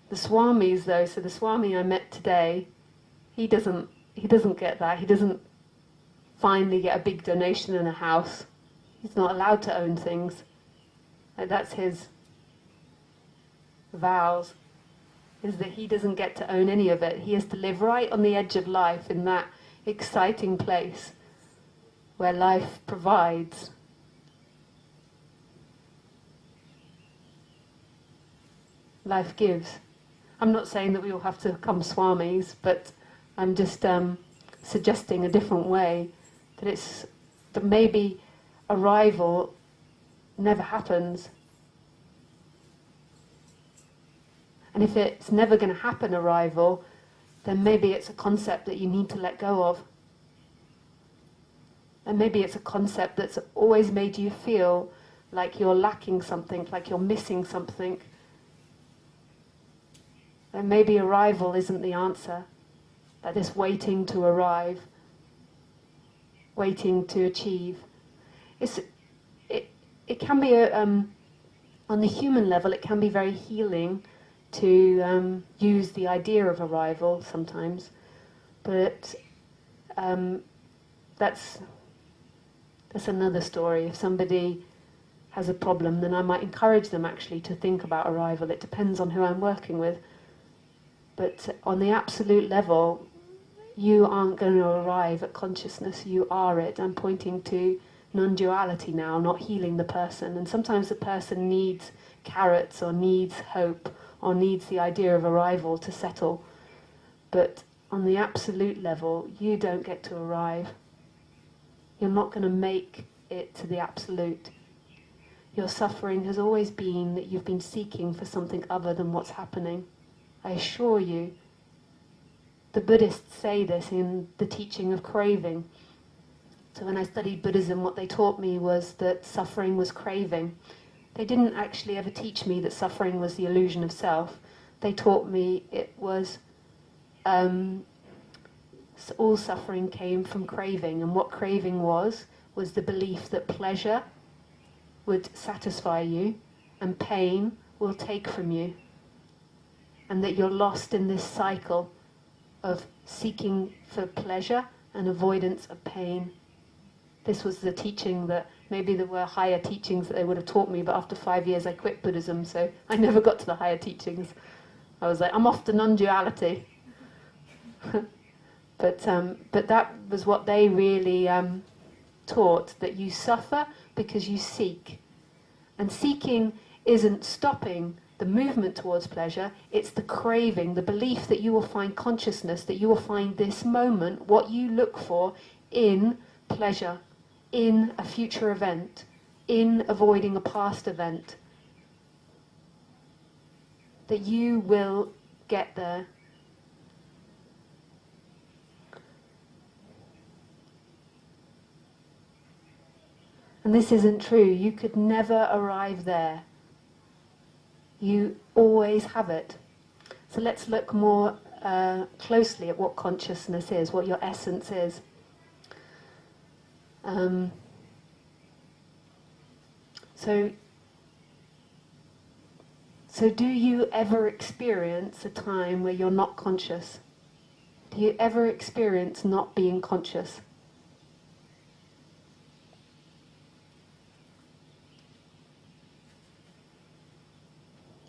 The Swamis, though, so the Swami I met today, he doesn't get that. He doesn't finally get a big donation in a house. He's not allowed to own things. Like, that's his vows, is that he doesn't get to own any of it. He has to live right on the edge of life, in that exciting place where life provides. Life gives. I'm not saying that we all have to become swamis, but I'm just suggesting a different way, that maybe arrival never happens. And if it's never going to happen, arrival, then maybe it's a concept that you need to let go of. And maybe it's a concept that's always made you feel like you're lacking something, like you're missing something. And maybe arrival isn't the answer. Like this waiting to arrive, waiting to achieve. It can be, on the human level, it can be very healing to use the idea of arrival sometimes. But that's another story. If somebody has a problem, then I might encourage them actually to think about arrival. It depends on who I'm working with. But on the absolute level, you aren't going to arrive at consciousness, you are it. I'm pointing to non-duality now, not healing the person. And sometimes the person needs carrots, or needs hope, or needs the idea of arrival to settle. But on the absolute level, you don't get to arrive. You're not going to make it to the absolute. Your suffering has always been that you've been seeking for something other than what's happening. I assure you. The Buddhists say this in the teaching of craving. So when I studied Buddhism, what they taught me was that suffering was craving. They didn't actually ever teach me that suffering was the illusion of self. They taught me it was, all suffering came from craving. And what craving was the belief that pleasure would satisfy you and pain will take from you. And that you're lost in this cycle of seeking for pleasure and avoidance of pain. This was the teaching that, maybe there were higher teachings that they would have taught me, but after 5 years I quit Buddhism, so I never got to the higher teachings. I was like, I'm off to non-duality. But that was what they really taught, that you suffer because you seek. And seeking isn't stopping the movement towards pleasure, it's the craving, the belief that you will find consciousness, that you will find this moment, what you look for, in pleasure, in a future event, in avoiding a past event. That you will get there. And this isn't true. You could never arrive there. You always have it. So let's look more closely at what consciousness is, what your essence is. So do you ever experience a time where you're not conscious? Do you ever experience not being conscious?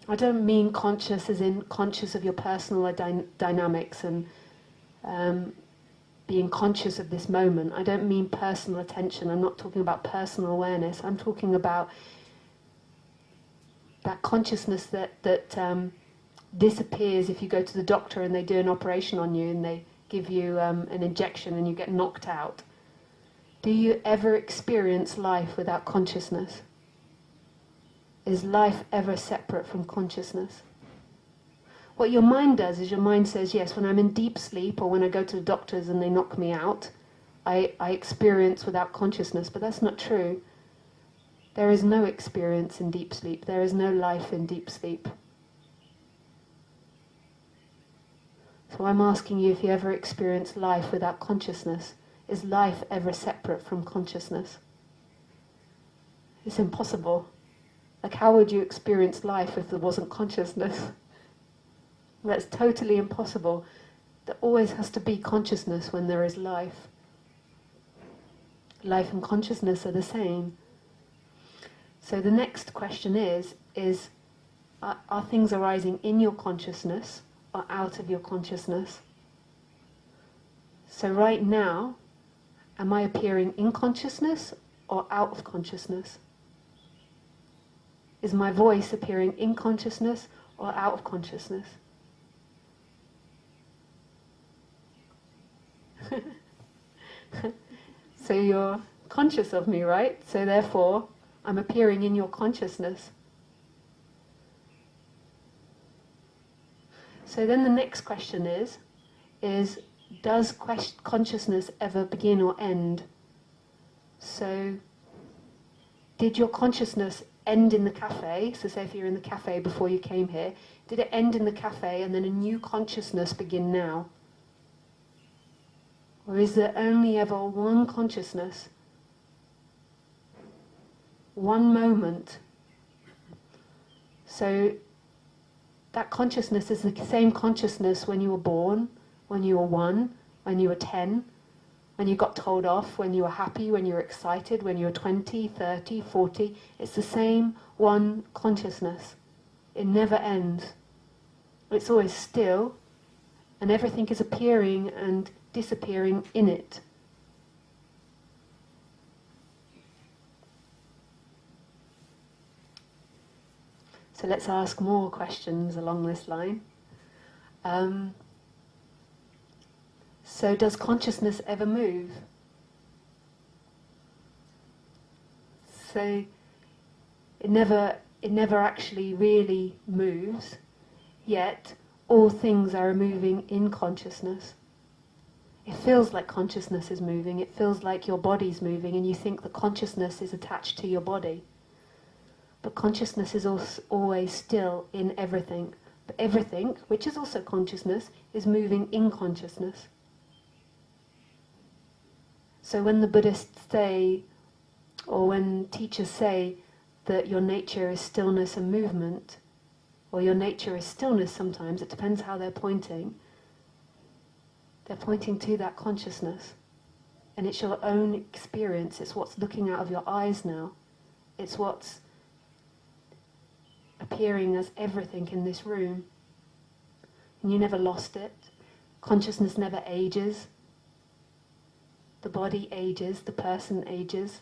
I don't mean conscious as in conscious of your personal dynamics and being conscious of this moment. I don't mean personal attention. I'm not talking about personal awareness. I'm talking about that consciousness that disappears if you go to the doctor and they do an operation on you and they give you an injection and you get knocked out. Do you ever experience life without consciousness? Is life ever separate from consciousness? What your mind does is your mind says, yes, when I'm in deep sleep or when I go to the doctors and they knock me out, I experience without consciousness, but that's not true. There is no experience in deep sleep. There is no life in deep sleep. So I'm asking you if you ever experience life without consciousness. Is life ever separate from consciousness? It's impossible. Like, how would you experience life if there wasn't consciousness? That's totally impossible. There always has to be consciousness when there is life. Life and consciousness are the same. So the next question is are things arising in your consciousness or out of your consciousness? So right now, am I appearing in consciousness or out of consciousness? Is my voice appearing in consciousness or out of consciousness? So you're conscious of me, right? So therefore, I'm appearing in your consciousness. So then the next question is does consciousness ever begin or end? So, did your consciousness end in the cafe? So say if you're in the cafe before you came here, did it end in the cafe and then a new consciousness begin now? Or is there only ever one consciousness? One moment? So, that consciousness is the same consciousness when you were born, when you were 1, when you were 10, when you got told off, when you were happy, when you were excited, when you were 20, 30, 40. It's the same one consciousness. It never ends. It's always still, and everything is appearing and disappearing in it. So let's ask more questions along this line. So does consciousness ever move? So it never actually really moves, yet all things are moving in consciousness. It feels like consciousness is moving, it feels like your body's moving, and you think the consciousness is attached to your body. But consciousness is always still in everything. But everything, which is also consciousness, is moving in consciousness. So when the Buddhists say, or when teachers say that your nature is stillness and movement, or your nature is stillness sometimes, it depends how they're pointing. They're pointing to that consciousness. And it's your own experience. It's what's looking out of your eyes now. It's what's appearing as everything in this room. And you never lost it. Consciousness never ages. The body ages, the person ages.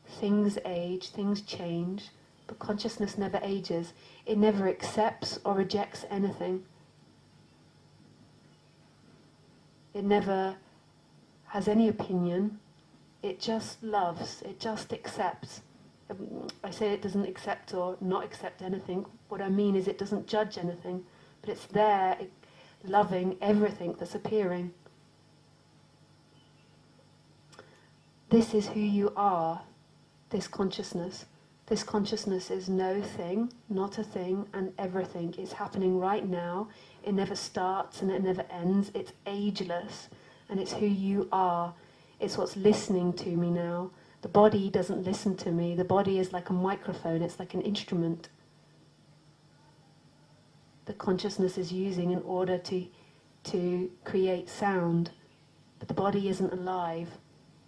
Things age, things change. But consciousness never ages. It never accepts or rejects anything. It never has any opinion. It just loves. It just accepts. I say it doesn't accept or not accept anything. What I mean is it doesn't judge anything. But it's there, loving everything that's appearing. This is who you are, this consciousness. This consciousness is no thing, not a thing, and everything. It's happening right now. It never starts and it never ends. It's ageless, and it's who you are. It's what's listening to me now. The body doesn't listen to me. The body is like a microphone. It's like an instrument that consciousness is using in order to create sound. But the body isn't alive.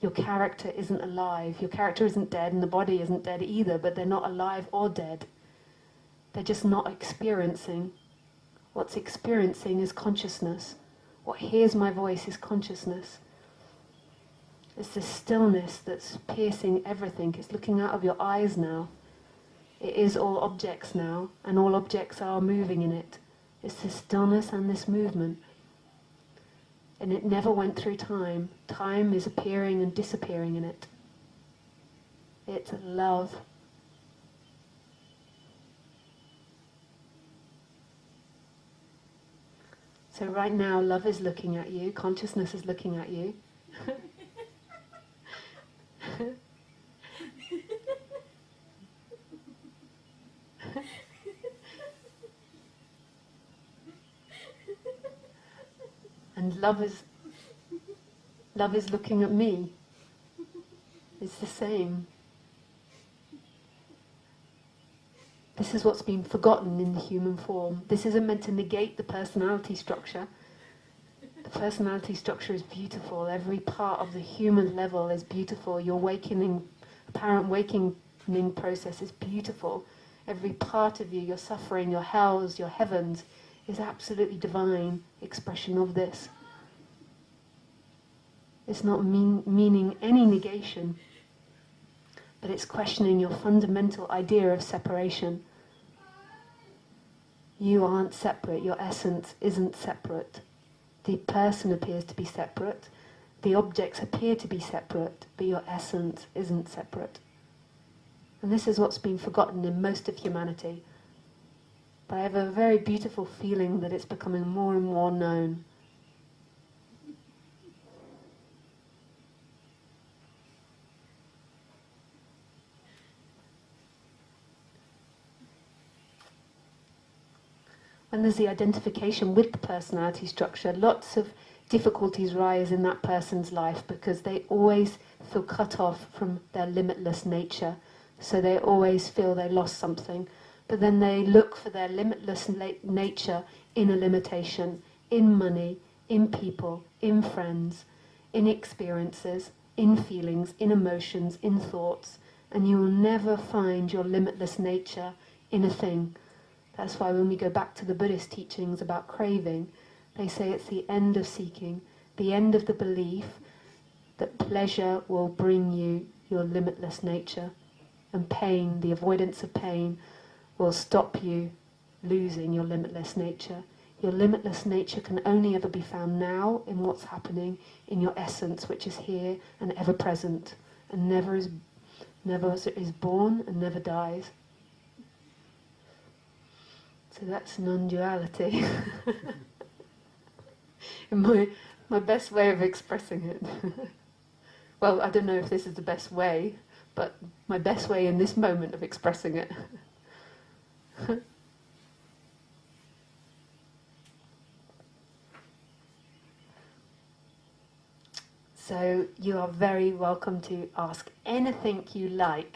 Your character isn't alive. Your character isn't dead and the body isn't dead either, but they're not alive or dead. They're just not experiencing. What's experiencing is consciousness. What hears my voice is consciousness. It's this stillness that's piercing everything. It's looking out of your eyes now. It is all objects now, and all objects are moving in it. It's this stillness and this movement. And it never went through time. Time is appearing and disappearing in it. It's love. So right now, love is looking at you. Consciousness is looking at you. And love is looking at me. It's the same. This this is what's been forgotten in the human form. This isn't meant to negate the personality structure. The personality structure is beautiful. Every part of the human level is beautiful. Your apparent wakening process is beautiful. Every part of you, your suffering, your hells, your heavens, is absolutely divine expression of this. It's not meaning any negation, but it's questioning your fundamental idea of separation. You aren't separate. Your essence isn't separate. The person appears to be separate. The objects appear to be separate, but your essence isn't separate. And this is what's been forgotten in most of humanity. But I have a very beautiful feeling that it's becoming more and more known. When there's the identification with the personality structure, lots of difficulties rise in that person's life because they always feel cut off from their limitless nature. So they always feel they lost something. But then they look for their limitless nature in a limitation, in money, in people, in friends, in experiences, in feelings, in emotions, in thoughts. And you will never find your limitless nature in a thing. That's why when we go back to the Buddhist teachings about craving, they say it's the end of seeking, the end of the belief that pleasure will bring you your limitless nature, and pain, the avoidance of pain, will stop you losing your limitless nature. Your limitless nature can only ever be found now in what's happening in your essence, which is here and ever present, and never is born and never dies. So that's non-duality. my best way of expressing it. Well, I don't know if this is the best way, but my best way in this moment of expressing it. So you are very welcome to ask anything you like.